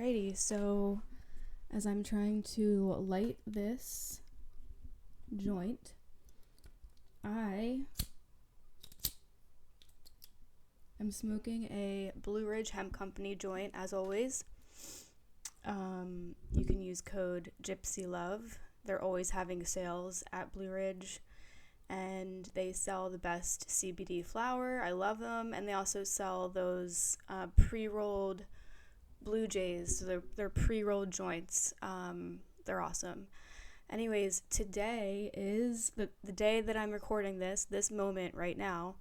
Alrighty, so as I'm trying to light this joint, I am smoking a Blue Ridge Hemp Company joint, as always. You can use code GYPSYLOVE. They're always having sales at Blue Ridge, and they sell the best CBD flower. I love them, and they also sell those pre-rolled Blue Jays, so they're pre-rolled joints. They're awesome. Anyways, today is the day that I'm recording this moment right now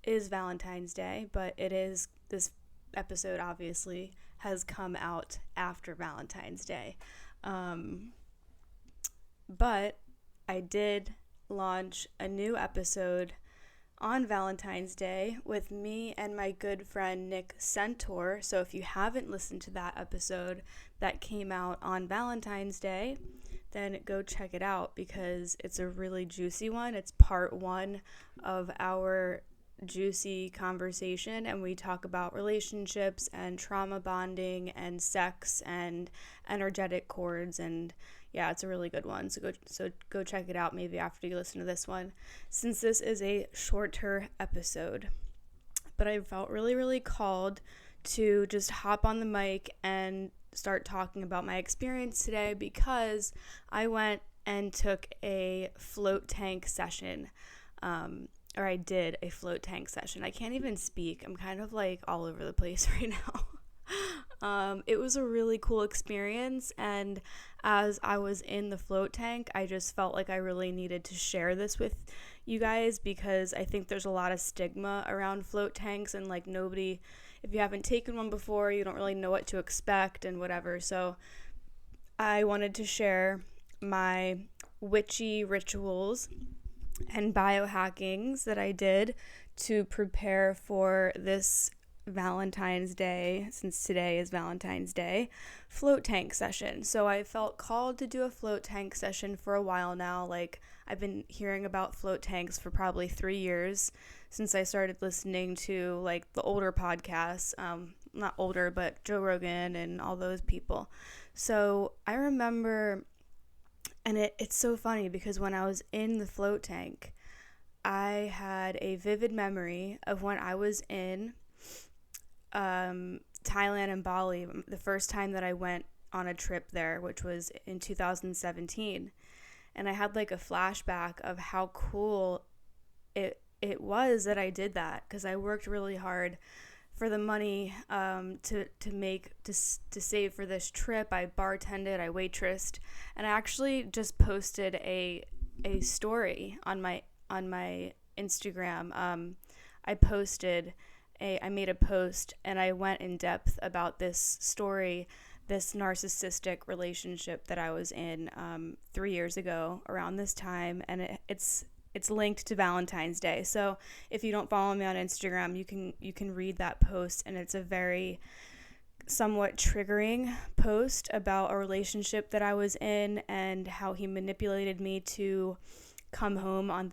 is Valentine's Day, but this episode obviously has come out after Valentine's Day. But I did launch a new episode on Valentine's Day with me and my good friend Nick Centaur. So if you haven't listened to that episode that came out on Valentine's Day, then go check it out because it's a really juicy one. It's part one of our juicy conversation, and we talk about relationships and trauma bonding and sex and energetic cords, and yeah, it's a really good one. So go check it out maybe after you listen to this one, since this is a shorter episode. But I felt really called to just hop on the mic and start talking about my experience today because I went and took a float tank session. Or I did a float tank session. I can't even speak. I'm kind of like all over the place right now. It was a really cool experience, and as I was in the float tank, I just felt like I really needed to share this with you guys because I think there's a lot of stigma around float tanks, and like nobody, if you haven't taken one before, you don't really know what to expect and whatever. So I wanted to share my witchy rituals and biohackings that I did to prepare for this Valentine's Day, since today is Valentine's Day, float tank session. So I felt called to do a float tank session for a while now. Like, I've been hearing about float tanks for probably 3 years since I started listening to like the older podcasts, not older, but Joe Rogan and all those people. So I remember, and it's so funny because when I was in the float tank, I had a vivid memory of when I was in Thailand and Bali, the first time that I went on a trip there, which was in 2017. And I had like a flashback of how cool it was that I did that, because I worked really hard for the money to save for this trip. I bartended, I waitressed, and I actually just posted a story on my Instagram. I made a post and I went in depth about this story, this narcissistic relationship that I was in 3 years ago around this time, and it's linked to Valentine's Day. So if you don't follow me on Instagram, you can read that post, and it's a very somewhat triggering post about a relationship that I was in and how he manipulated me to come home on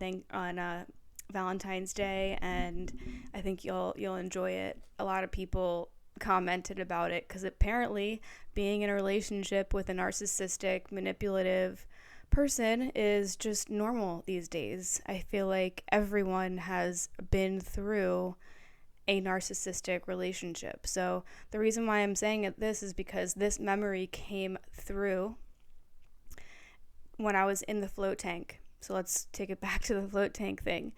Valentine's Day, and I think you'll enjoy it. A lot of people commented about it because apparently being in a relationship with a narcissistic, manipulative person is just normal these days. I feel like everyone has been through a narcissistic relationship. So the reason why I'm saying this is because this memory came through when I was in the float tank. So let's take it back to the float tank thing.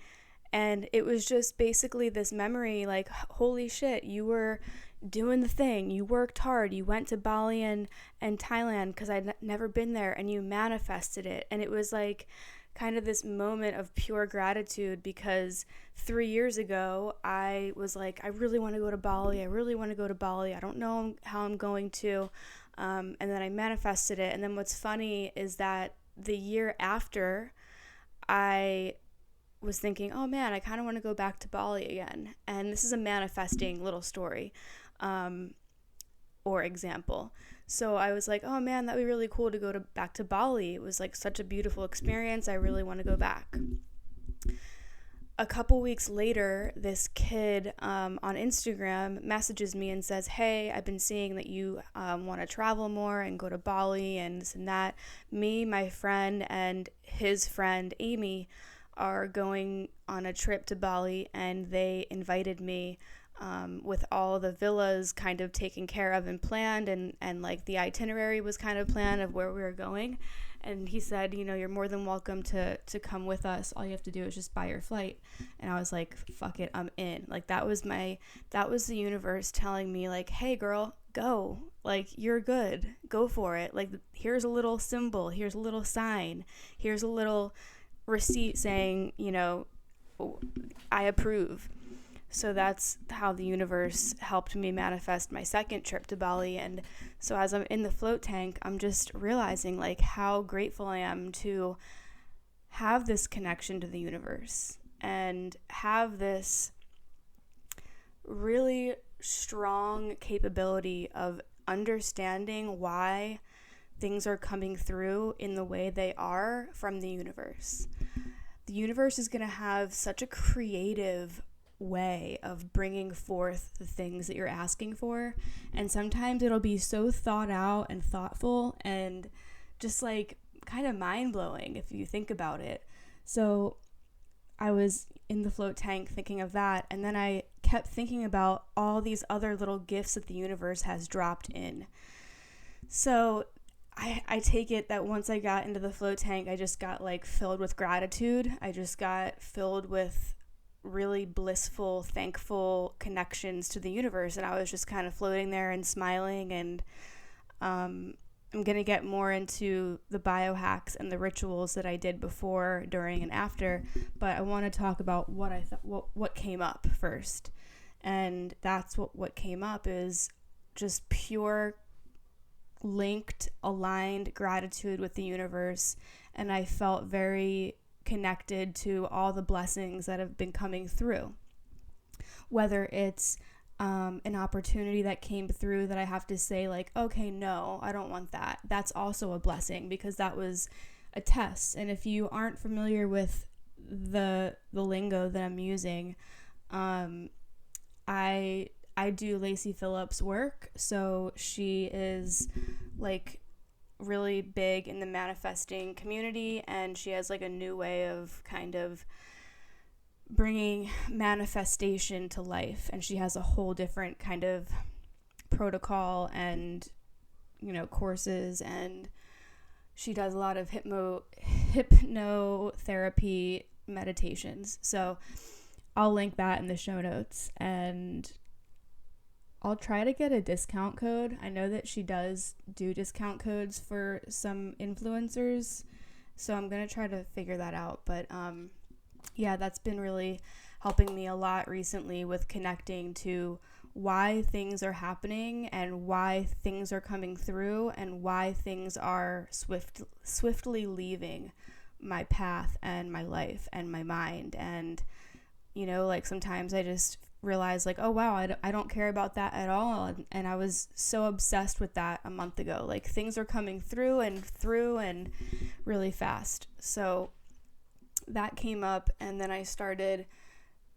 And it was just basically this memory like, holy shit, you were doing the thing. You worked hard. You went to Bali and Thailand because I'd never been there, and you manifested it. And it was like kind of this moment of pure gratitude because 3 years ago, I was like, I really want to go to Bali. I don't know how I'm going to. And then I manifested it. And then what's funny is that the year after, I was thinking, oh man, I kind of want to go back to Bali again. And this is a manifesting little story or example. So I was like, oh man, that'd be really cool to go back to Bali. It was like such a beautiful experience. I really want to go back. a couple weeks later, this kid on Instagram messages me and says, hey, I've been seeing that you want to travel more and go to Bali and this and that. Me, my friend, and his friend, Amy, are going on a trip to Bali, and they invited me with all the villas kind of taken care of and planned, and like the itinerary was kind of planned of where we were going. And he said, you're more than welcome to come with us. All you have to do is just buy your flight. And I was like, fuck it, I'm in. Like, that was the universe telling me, like, hey girl, go. Like, you're good. Go for it. Like, here's a little symbol. Here's a little sign. Here's a little receipt saying, I approve. So that's how the universe helped me manifest my second trip to Bali. And so as I'm in the float tank, I'm just realizing like how grateful I am to have this connection to the universe and have this really strong capability of understanding why things are coming through in the way they are from the universe. The universe is going to have such a creative way of bringing forth the things that you're asking for, and sometimes it'll be so thought out and thoughtful and just like kind of mind-blowing if you think about it. So I was in the float tank thinking of that, and then I kept thinking about all these other little gifts that the universe has dropped in. So I take it that once I got into the float tank, I just got like filled with gratitude. I just got filled with really blissful, thankful connections to the universe, and I was just kind of floating there and smiling. And I'm going to get more into the biohacks and the rituals that I did before, during, and after, but I want to talk about what I thought, what came up first. And that's what came up is just pure linked, aligned gratitude with the universe. And I felt very connected to all the blessings that have been coming through, whether it's an opportunity that came through that I have to say like, okay, no, I don't want that. That's also a blessing because that was a test. And if you aren't familiar with the lingo that I'm using, I do Lacey Phillips' work. So she is like really big in the manifesting community, and she has like a new way of kind of bringing manifestation to life, and she has a whole different kind of protocol and courses, and she does a lot of hypnotherapy meditations. So I'll link that in the show notes, and I'll try to get a discount code. I know that she does do discount codes for some influencers, so I'm going to try to figure that out. But yeah, that's been really helping me a lot recently with connecting to why things are happening and why things are coming through and why things are swiftly leaving my path and my life and my mind. And, like sometimes I just realize like, oh wow, I don't care about that at all. And I was so obsessed with that a month ago. Like things are coming through and really fast. So that came up, and then I started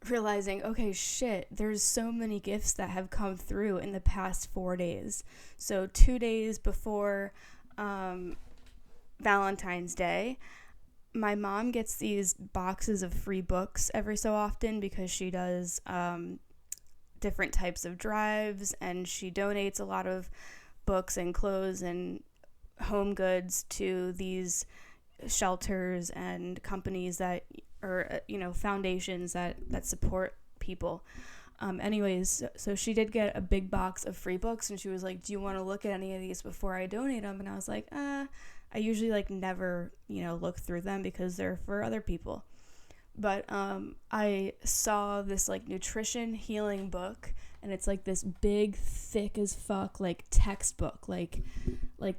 realizing, okay, shit, there's so many gifts that have come through in the past 4 days. So 2 days before Valentine's Day, my mom gets these boxes of free books every so often because she does different types of drives, and she donates a lot of books and clothes and home goods to these shelters and companies that or foundations that support people. Anyways, so she did get a big box of free books, and she was like, do you want to look at any of these before I donate them? And I was like, I usually like never look through them because they're for other people. But I saw this like nutrition healing book, and it's like this big, thick as fuck like textbook, like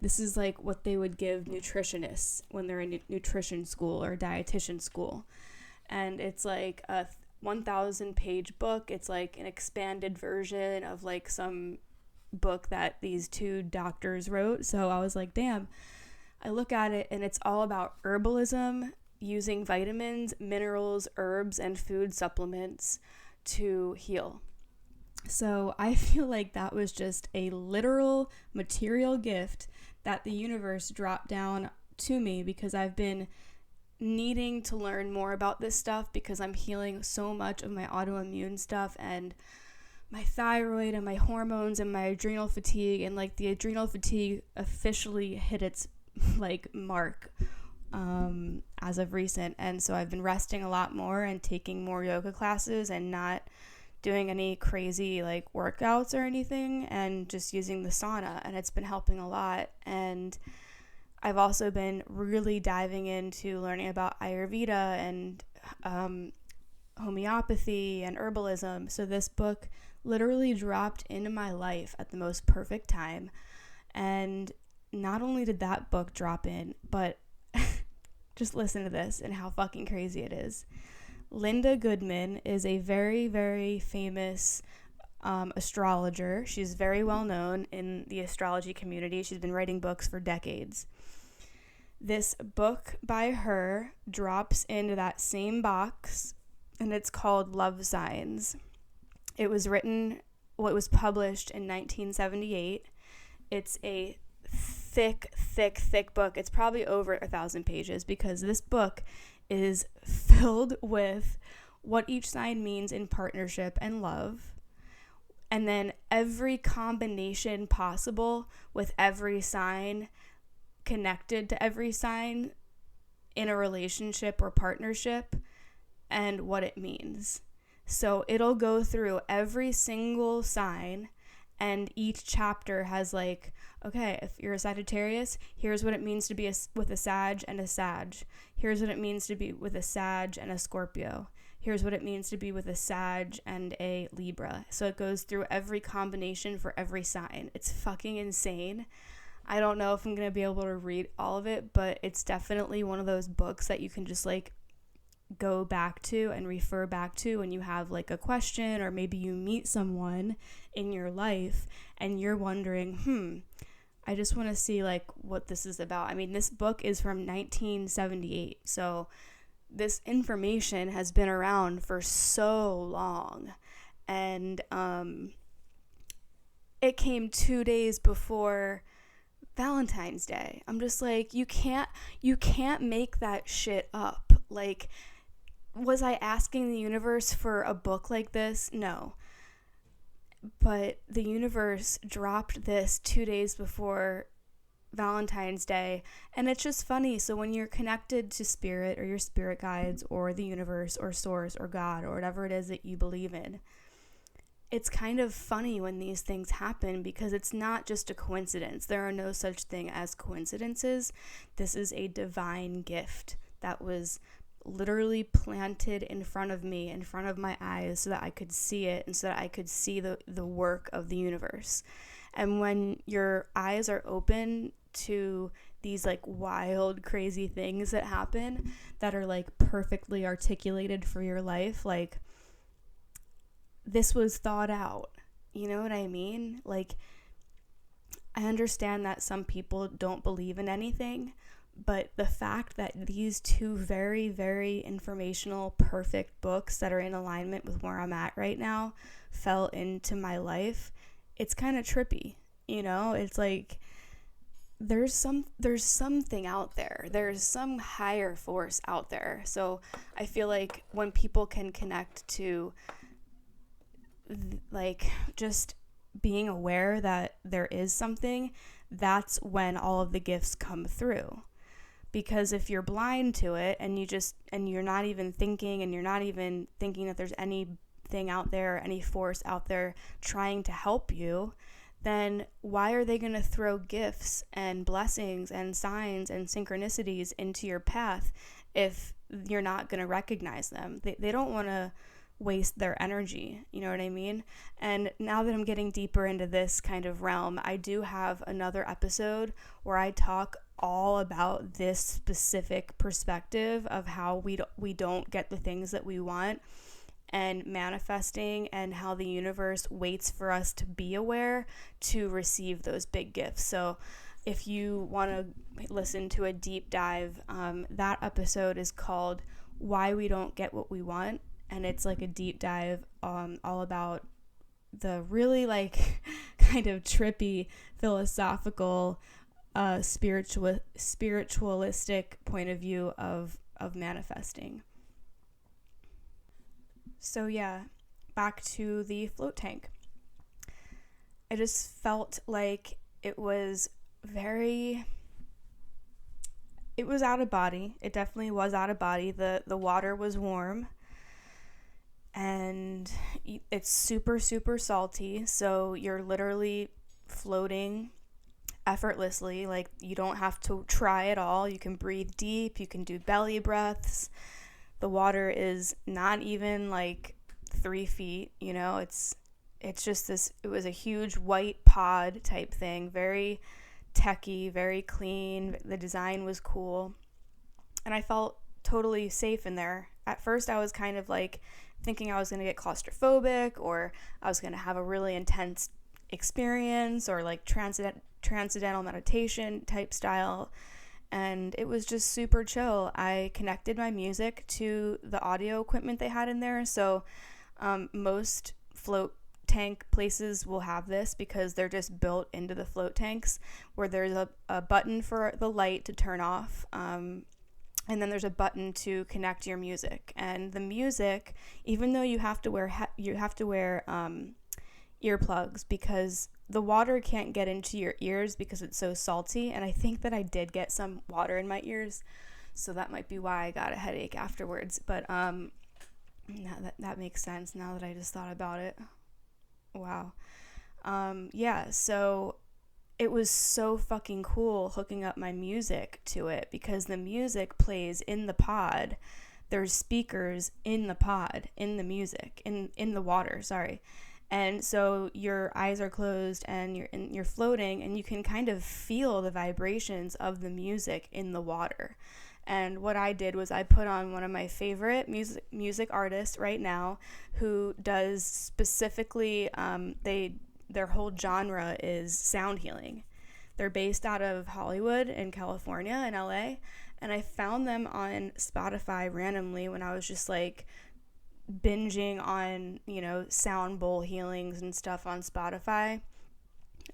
this is like what they would give nutritionists when they're in nutrition school or dietitian school. And it's like a 1,000 page book. It's like an expanded version of like some book that these two doctors wrote. So I was like, damn. I look at it, and it's all about herbalism, using vitamins, minerals, herbs, and food supplements to heal. So I feel like that was just a literal material gift that the universe dropped down to me, because I've been needing to learn more about this stuff, because I'm healing so much of my autoimmune stuff and my thyroid and my hormones and my adrenal fatigue. And like the adrenal fatigue officially hit its like mark as of recent. And so I've been resting a lot more and taking more yoga classes and not doing any crazy like workouts or anything, and just using the sauna, and it's been helping a lot. And I've also been really diving into learning about Ayurveda and homeopathy and herbalism. So this book literally dropped into my life at the most perfect time. And not only did that book drop in, but just listen to this and how fucking crazy it is. Linda Goodman is a very, very famous astrologer. She's very well known in the astrology community. She's been writing books for decades. This book by her drops into that same box, and it's called Love Signs. It was published in 1978. It's a thick book. It's probably over 1,000 pages, because this book is filled with what each sign means in partnership and love, and then every combination possible with every sign connected to every sign in a relationship or partnership, and what it means. So it'll go through every single sign, and each chapter has like, okay, if you're a Sagittarius, here's what it means to be with a Sag and a Sag. Here's what it means to be with a Sag and a Scorpio. Here's what it means to be with a Sag and a Libra. So it goes through every combination for every sign. It's fucking insane. I don't know if I'm going to be able to read all of it, but it's definitely one of those books that you can just like go back to and refer back to when you have like a question, or maybe you meet someone in your life and you're wondering, I just want to see like what this is about. I mean, this book is from 1978, so this information has been around for so long. And it came 2 days before Valentine's Day. I'm just like, you can't make that shit up. Like, was I asking the universe for a book like this? No. But the universe dropped this 2 days before Valentine's Day, and it's just funny. So when you're connected to spirit or your spirit guides or the universe or source or God or whatever it is that you believe in, it's kind of funny when these things happen, because it's not just a coincidence. There are no such thing as coincidences. This is a divine gift that was literally planted in front of me, in front of my eyes, so that I could see it and so that I could see the work of the universe. And when your eyes are open to these like wild, crazy things that happen that are like perfectly articulated for your life, like this was thought out. You know what I mean? Like, I understand that some people don't believe in anything, but the fact that these two very, very informational, perfect books that are in alignment with where I'm at right now fell into my life, it's kind of trippy, you know? It's like there's something out there. There's some higher force out there. So I feel like when people can connect to like just being aware that there is something, that's when all of the gifts come through. Because if you're blind to it and you're not even thinking that there's anything out there, any force out there trying to help you, then why are they going to throw gifts and blessings and signs and synchronicities into your path if you're not going to recognize them? They don't want to waste their energy, you know what I mean? And now that I'm getting deeper into this kind of realm, I do have another episode where I talk all about this specific perspective of how we don't get the things that we want, and manifesting, and how the universe waits for us to be aware to receive those big gifts. So if you want to listen to a deep dive, that episode is called Why We Don't Get What We Want. And it's like a deep dive all about the really like kind of trippy, philosophical, spiritualistic point of view of manifesting. So yeah, back to the float tank. I just felt like it was out of body. It definitely was out of body. The water was warm, and it's super, super salty. So you're literally floating effortlessly. Like, you don't have to try at all. You can breathe deep. You can do belly breaths. The water is not even like 3 feet, you know, it's just this, it was a huge white pod type thing, very techy, very clean. The design was cool, and I felt totally safe in there. At first I was kind of like thinking I was going to get claustrophobic, or I was going to have a really intense experience, or like transcendental meditation type style. And it was just super chill. I connected my music to the audio equipment they had in there. So most float tank places will have this because they're just built into the float tanks, where there's a button for the light to turn off. And then there's a button to connect your music. And the music, even though you have to wear earplugs, because the water can't get into your ears because it's so salty. And I think that I did get some water in my ears, so that might be why I got a headache afterwards. But that makes sense now that I just thought about it. Wow. Yeah, so it was so fucking cool hooking up my music to it, because the music plays in the pod. There's speakers in the pod, in the music, in the water, sorry. And so your eyes are closed and you're floating, and you can kind of feel the vibrations of the music in the water. And what I did was I put on one of my favorite music artists right now, who does specifically, their whole genre is sound healing. They're based out of Hollywood in California, in LA. And I found them on Spotify randomly when I was just like binging on, you know, sound bowl healings and stuff on Spotify.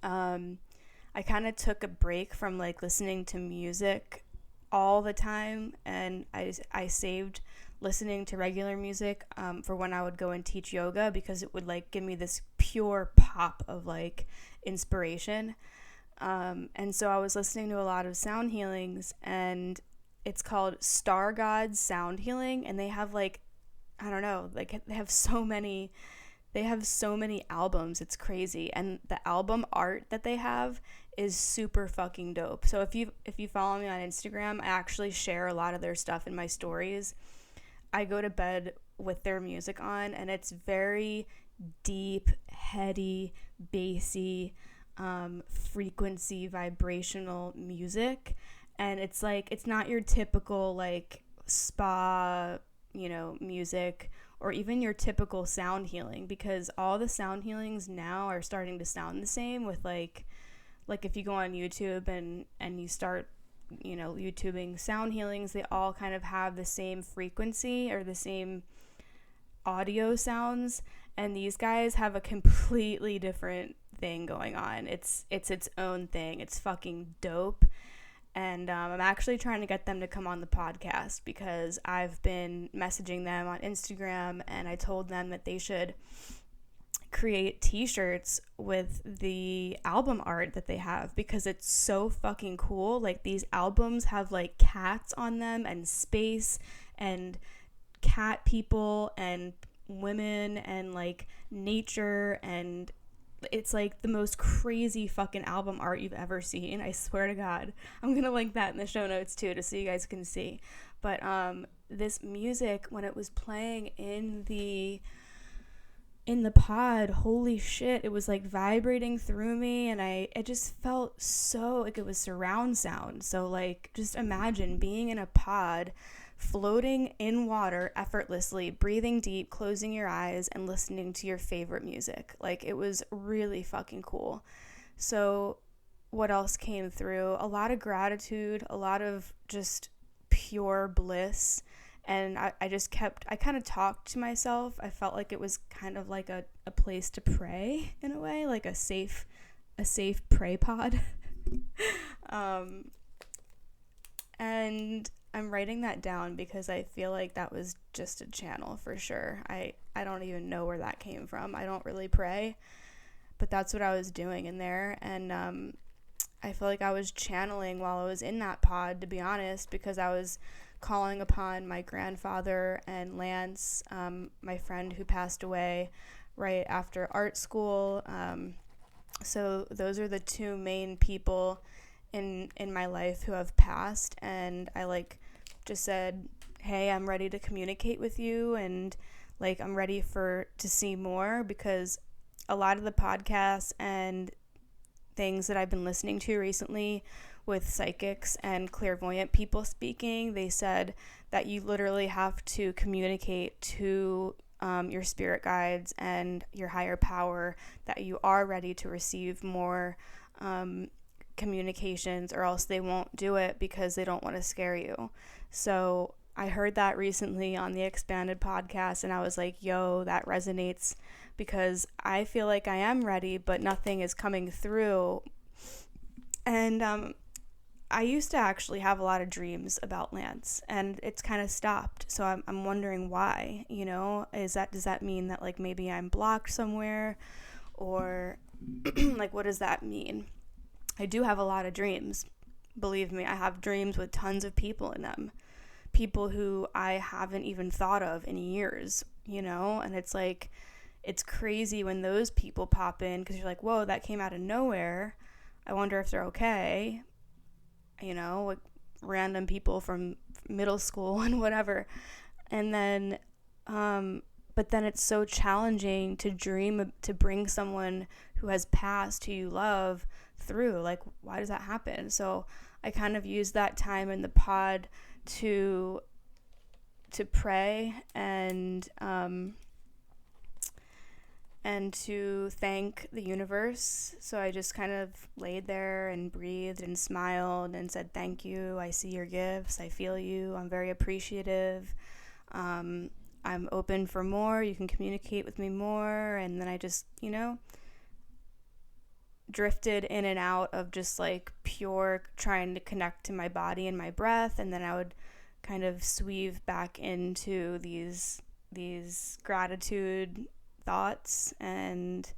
I kind of took a break from like listening to music all the time, and I saved listening to regular music for when I would go and teach yoga, because it would like give me this pure pop of like inspiration. And so I was listening to a lot of sound healings, and it's called Star Gods Sound Healing, and they have like, I don't know, like they have so many albums. It's crazy. And the album art that they have is super fucking dope. So if you follow me on Instagram, I actually share a lot of their stuff in my stories. I go to bed with their music on, and it's very deep, heady, bassy, frequency, vibrational music. And it's like, it's not your typical like spa, you know, music, or even your typical sound healing, because all the sound healings now are starting to sound the same, with like if you go on YouTube and you start, you know, YouTubing sound healings, they all kind of have the same frequency or the same audio sounds, and these guys have a completely different thing going on. It's its own thing. It's fucking dope. And I'm actually trying to get them to come on the podcast, because I've been messaging them on Instagram, and I told them that they should create t-shirts with the album art that they have, because it's so fucking cool. Like, these albums have like cats on them, and space, and cat people, and women, and like nature, and it's like the most crazy fucking album art you've ever seen. I swear to God. I'm gonna link that in the show notes too, to so you guys can see. But this music, when it was playing in the pod, holy shit, it was like vibrating through me, and it just felt so like it was surround sound. So like, just imagine being in a pod, floating in water effortlessly, breathing deep, closing your eyes, and listening to your favorite music. Like, it was really fucking cool. So what else came through? A lot of gratitude, a lot of just pure bliss. And I kind of talked to myself. I felt like it was kind of like a place to pray in a way, like a safe pray pod. And I'm writing that down because I feel like that was just a channel for sure. I don't even know where that came from. I don't really pray, but that's what I was doing in there. And I feel like I was channeling while I was in that pod, to be honest, because I was calling upon my grandfather and Lance, my friend who passed away right after art school. So those are the two main people in my life who have passed, and I just said, hey, I'm ready to communicate with you, and I'm ready to see more, because a lot of the podcasts and things that I've been listening to recently with psychics and clairvoyant people speaking, they said that you literally have to communicate to your spirit guides and your higher power that you are ready to receive more communications, or else they won't do it because they don't want to scare you. So I heard that recently on the Expanded podcast, and I was like, yo, that resonates, because I feel like I am ready, but nothing is coming through. And I used to actually have a lot of dreams about Lance, and it's kind of stopped. So I'm wondering why, does that mean that maybe I'm blocked somewhere, or what does that mean? I do have a lot of dreams. Believe me, I have dreams with tons of people in them. People who I haven't even thought of in years, and it's crazy when those people pop in, because you're like, whoa, that came out of nowhere. I wonder if they're okay. Random people from middle school and whatever. And then, but then it's so challenging to dream, to bring someone who has passed, who you love, through. Why does that happen? So I kind of use that time in the pod to pray and to thank the universe. So I just kind of laid there and breathed and smiled and said, thank you. I see your gifts. I feel you. I'm very appreciative. I'm open for more. You can communicate with me more. And then I just, drifted in and out of just pure trying to connect to my body and my breath. And then I would kind of sweave back into these gratitude thoughts, and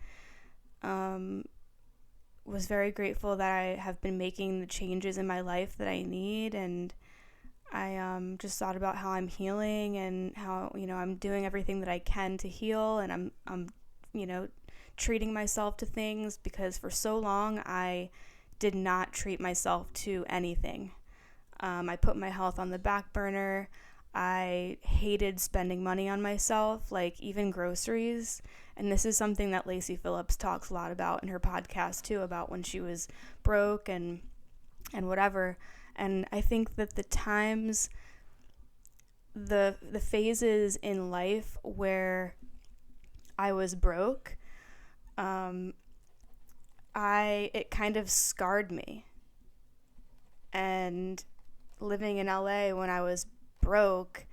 was very grateful that I have been making the changes in my life that I need. And I just thought about how I'm healing, and how I'm doing everything that I can to heal, and I'm treating myself to things, because for so long I did not treat myself to anything. I put my health on the back burner. I hated spending money on myself, even groceries. And this is something that Lacey Phillips talks a lot about in her podcast too, about when she was broke and whatever. And I think that the times, the phases in life where I was broke, it kind of scarred me. And living in LA when I was broke,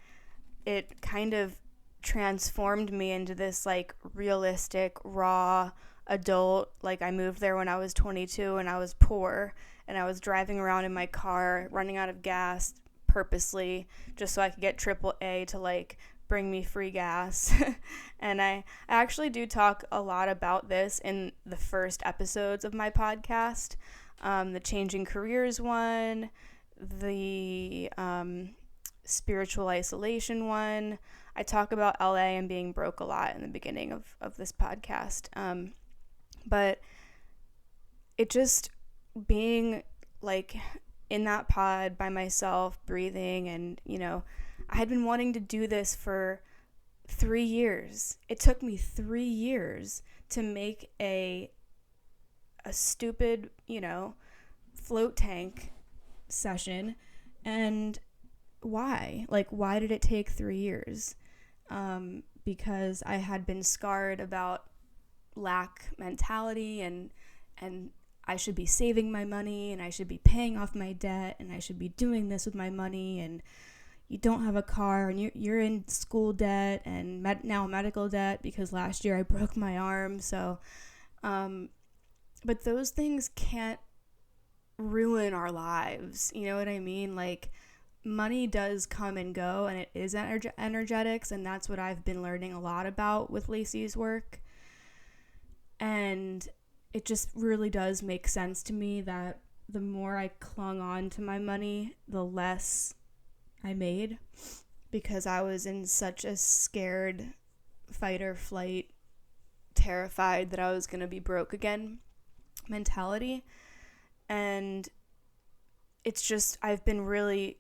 it kind of transformed me into this realistic, raw adult. I moved there when I was 22 and I was poor, and I was driving around in my car running out of gas purposely just so I could get AAA to bring me free gas. And I actually do talk a lot about this in the first episodes of my podcast, the changing careers one, the spiritual isolation one. I talk about LA and being broke a lot in the beginning of this podcast. But it just being in that pod by myself, breathing, and I had been wanting to do this for 3 years. It took me 3 years to make a stupid, float tank session. And why? Why did it take 3 years? Because I had been scarred about lack mentality, and I should be saving my money and I should be paying off my debt and I should be doing this with my money, and you don't have a car and you're in school debt and now medical debt because last year I broke my arm. So, but those things can't ruin our lives. You know what I mean? Like, money does come and go, and it is energetics, and that's what I've been learning a lot about with Lacey's work. And it just really does make sense to me that the more I clung on to my money, the less I made, because I was in such a scared fight or flight, terrified that I was going to be broke again mentality. And it's just, I've been really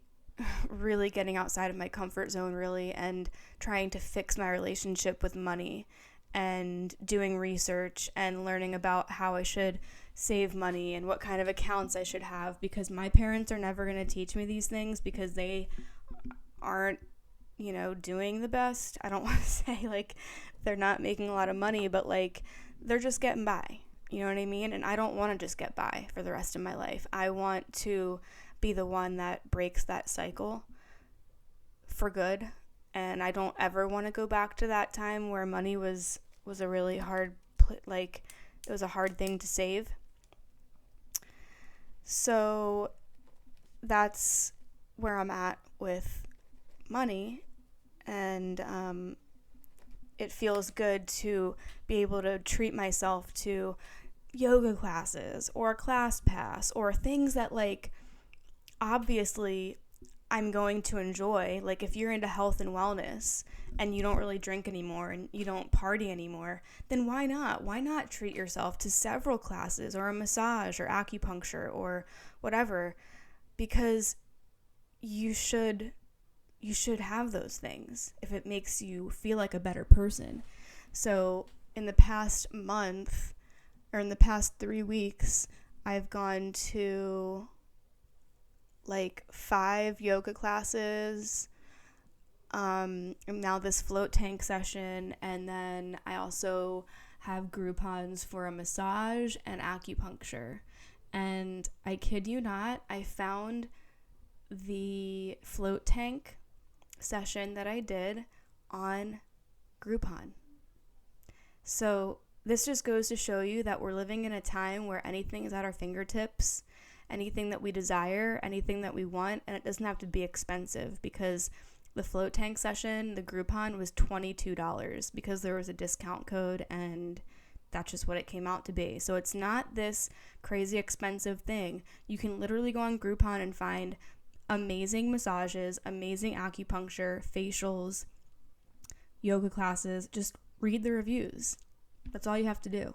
getting outside of my comfort zone, really, and trying to fix my relationship with money and doing research and learning about how I should save money and what kind of accounts I should have, because my parents are never going to teach me these things because they aren't, you know, doing the best. I don't want to say like they're not making a lot of money, but like they're just getting by. You know what I mean? And I don't want to just get by for the rest of my life. I want to be the one that breaks that cycle for good. And I don't ever want to go back to that time where money was a really hard, like it was a hard thing to save. So that's where I'm at with money. And it feels good to be able to treat myself to yoga classes or a class pass or things that, like, obviously I'm going to enjoy. Like, if you're into health and wellness and you don't really drink anymore and you don't party anymore, then why not? Why not treat yourself to several classes or a massage or acupuncture or whatever? Because you should have those things if it makes you feel like a better person. So in the past month, or in the past 3 weeks, I've gone to like 5 yoga classes, now this float tank session, and then I also have Groupons for a massage and acupuncture. And I kid you not, I found the float tank session that I did on Groupon. So this just goes to show you that we're living in a time where anything is at our fingertips, anything that we desire, anything that we want, and it doesn't have to be expensive, because the float tank session, the Groupon, was $22 because there was a discount code, and that's just what it came out to be. So it's not this crazy expensive thing. You can literally go on Groupon and find amazing massages, amazing acupuncture, facials, yoga classes. Just read the reviews. That's all you have to do.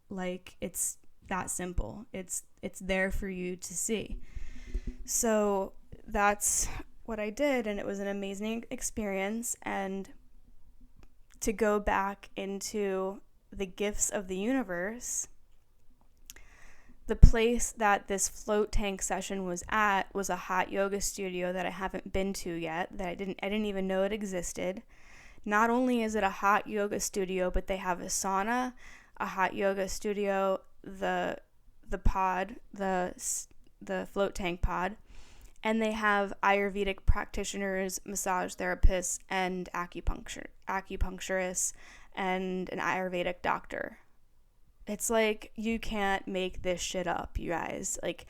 Like, it's that simple. It's there for you to see. So that's what I did, and it was an amazing experience. And to go back into the gifts of the universe, the place that this float tank session was at was a hot yoga studio that I haven't been to yet, that I didn't even know it existed. Not only is it a hot yoga studio, but they have a sauna, a hot yoga studio, the pod, the float tank pod, and they have Ayurvedic practitioners, massage therapists, and acupuncturists, and an Ayurvedic doctor. It's like, you can't make this shit up, you guys. Like,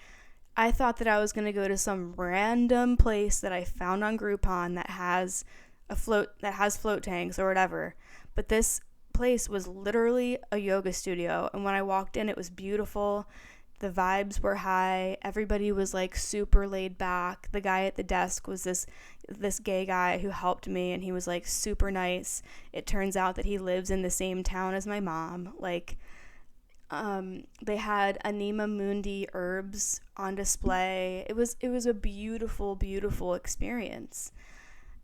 I thought that I was going to go to some random place that I found on Groupon that has float tanks or whatever, but this place was literally a yoga studio, and when I walked in, it was beautiful. The vibes were high. Everybody was like super laid back. The guy at the desk was this gay guy who helped me, and he was like super nice. It turns out that he lives in the same town as my mom. Like, they had Anima Mundi herbs on display. It was a beautiful, beautiful experience.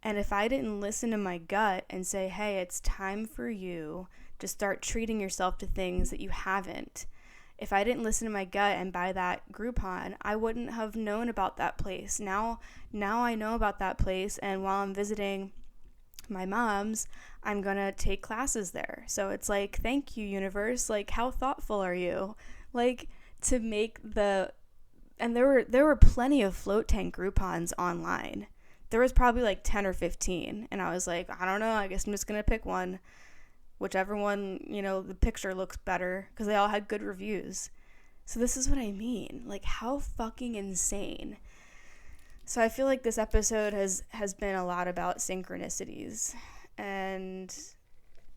And if I didn't listen to my gut and say, hey, it's time for you to start treating yourself to things that you haven't, if I didn't listen to my gut and buy that Groupon, I wouldn't have known about that place. Now I know about that place, and while I'm visiting my mom's, I'm gonna take classes there. So it's like, thank you, universe. Like, how thoughtful are you? Like, to make and there were plenty of float tank Groupons online. There was probably like 10 or 15, and I was like, I don't know, I guess I'm just gonna pick one, whichever one, the picture looks better, because they all had good reviews. So this is what I mean, like, how fucking insane. So I feel like this episode has been a lot about synchronicities, and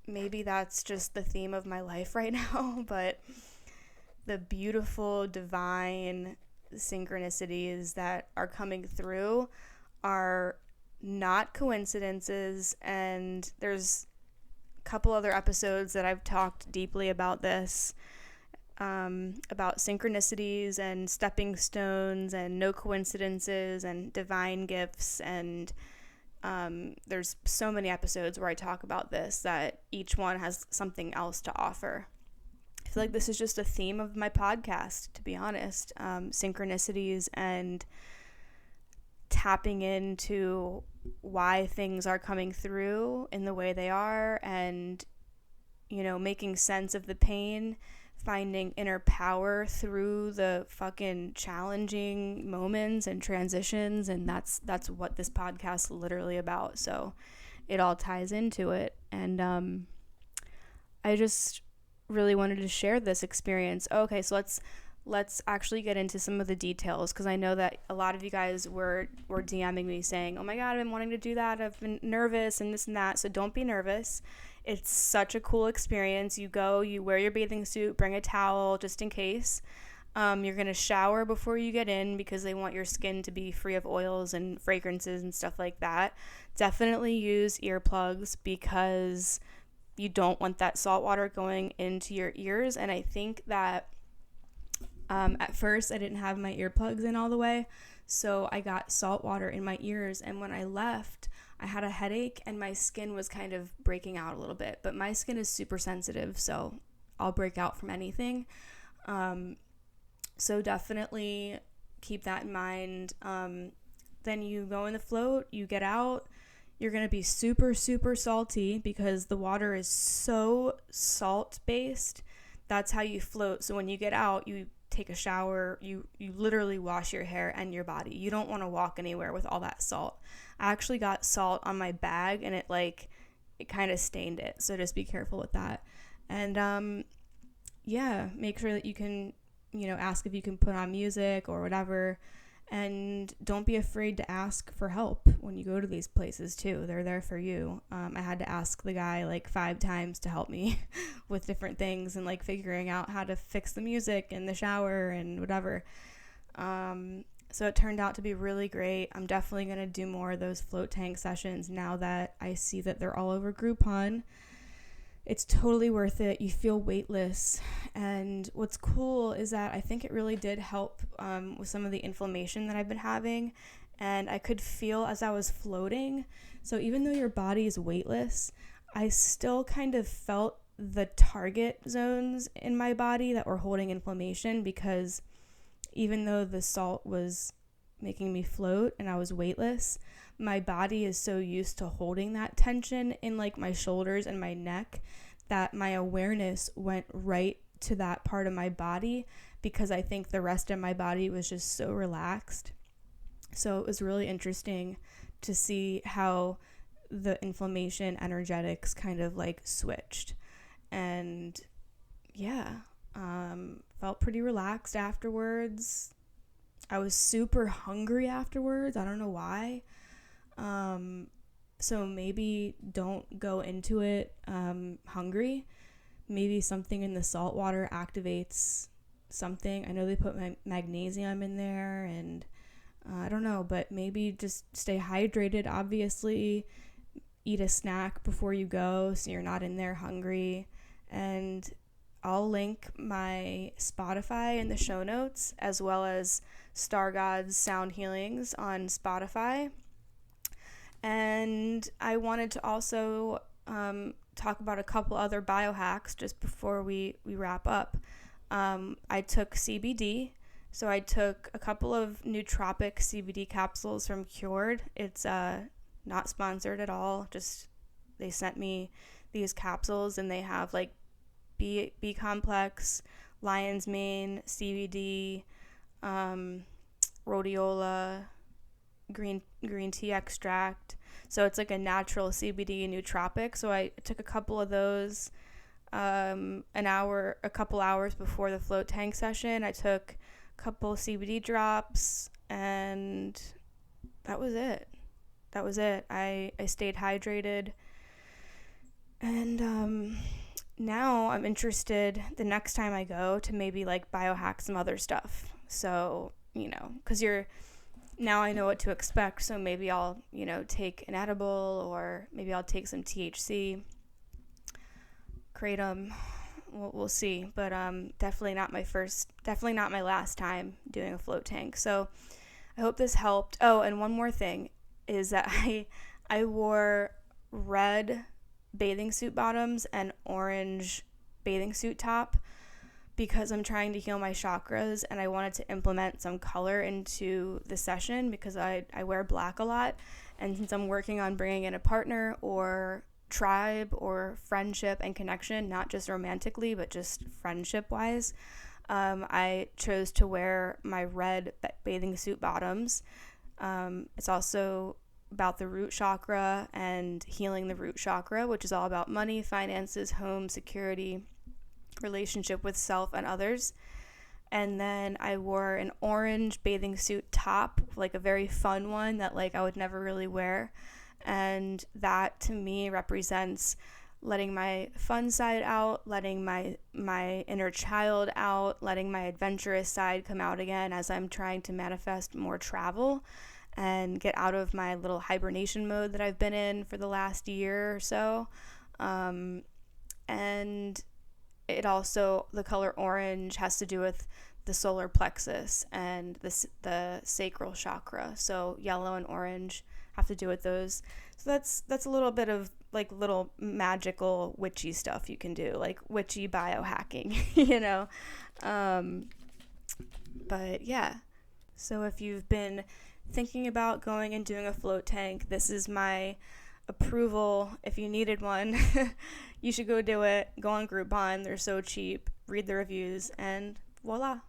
maybe that's just the theme of my life right now, but the beautiful, divine synchronicities that are coming through are not coincidences. And there's a couple other episodes that I've talked deeply about this, about synchronicities and stepping stones and no coincidences and divine gifts. And there's so many episodes where I talk about this, that each one has something else to offer. I feel like this is just a theme of my podcast, to be honest. Synchronicities and tapping into why things are coming through in the way they are, and, making sense of the pain, finding inner power through the fucking challenging moments and transitions. And that's what this podcast is literally about. So it all ties into it. And I just really wanted to share this experience. Okay, so let's actually get into some of the details, because I know that a lot of you guys were DMing me saying, oh my god, I've been wanting to do that, I've been nervous and this and that. So don't be nervous. It's such a cool experience. You go, you wear your bathing suit, bring a towel just in case. You're going to shower before you get in, because they want your skin to be free of oils and fragrances and stuff like that. Definitely use earplugs, because you don't want that salt water going into your ears. And I think that at first I didn't have my earplugs in all the way, so I got salt water in my ears, and when I left, I had a headache and my skin was kind of breaking out a little bit. But my skin is super sensitive, so I'll break out from anything. So definitely keep that in mind. Then you go in the float, you get out, you're going to be super, super salty, because the water is so salt-based. That's how you float. So when you get out, you take a shower, you literally wash your hair and your body. You don't want to walk anywhere with all that salt. I actually got salt on my bag, and it kind of stained it. So just be careful with that. And make sure that you can, ask if you can put on music or whatever. And don't be afraid to ask for help when you go to these places too. They're there for you. I had to ask the guy like 5 times to help me with different things, and like figuring out how to fix the music in the shower and whatever. So it turned out to be really great. I'm definitely going to do more of those float tank sessions now that I see that they're all over Groupon. It's totally worth it. You feel weightless. And what's cool is that I think it really did help with some of the inflammation that I've been having. And I could feel as I was floating. So even though your body is weightless, I still kind of felt the target zones in my body that were holding inflammation, because even though the salt was making me float and I was weightless, my body is so used to holding that tension in like my shoulders and my neck that my awareness went right to that part of my body, because I think the rest of my body was just so relaxed. So it was really interesting to see how the inflammation energetics kind of like switched. And felt pretty relaxed afterwards. I was super hungry afterwards. I don't know why. So maybe don't go into it hungry. Maybe something in the salt water activates something. I know they put magnesium in there, and I don't know, but maybe just stay hydrated, obviously. Eat a snack before you go so you're not in there hungry. And I'll link my Spotify in the show notes, as well as Star God's Sound Healings on Spotify. And I wanted to also talk about a couple other biohacks just before we wrap up. I took CBD. So I took a couple of nootropic CBD capsules from Cured. It's not sponsored at all. Just they sent me these capsules, and they have like B complex, lion's mane, CBD, rhodiola, green tea extract. So it's like a natural CBD nootropic. So I took a couple of those a couple hours before the float tank session. I took a couple CBD drops, and that was it. I stayed hydrated, and now I'm interested the next time I go to maybe like biohack some other stuff. So, because now I know what to expect. So maybe I'll, take an edible, or maybe I'll take some THC, kratom. We'll see. But definitely not my last time doing a float tank. So I hope this helped. Oh, and one more thing is that I wore red bathing suit bottoms and orange bathing suit top because I'm trying to heal my chakras, and I wanted to implement some color into the session because I wear black a lot, and since I'm working on bringing in a partner or tribe or friendship and connection, not just romantically but just friendship wise, I chose to wear my red bathing suit bottoms. It's also about the root chakra and healing the root chakra, which is all about money, finances, home, security, relationship with self and others. And then I wore an orange bathing suit top, like a very fun one that like I would never really wear. And that to me represents letting my fun side out, letting my inner child out, letting my adventurous side come out again as I'm trying to manifest more travel and get out of my little hibernation mode that I've been in for the last year or so. And it also, the color orange has to do with the solar plexus and the sacral chakra. So yellow and orange have to do with those. So that's a little bit of like little magical witchy stuff you can do, like witchy biohacking, But yeah. So if you've been thinking about going and doing a float tank, this is my approval. If you needed one, you should go do it. Go on Groupon. They're so cheap. Read the reviews, and voila.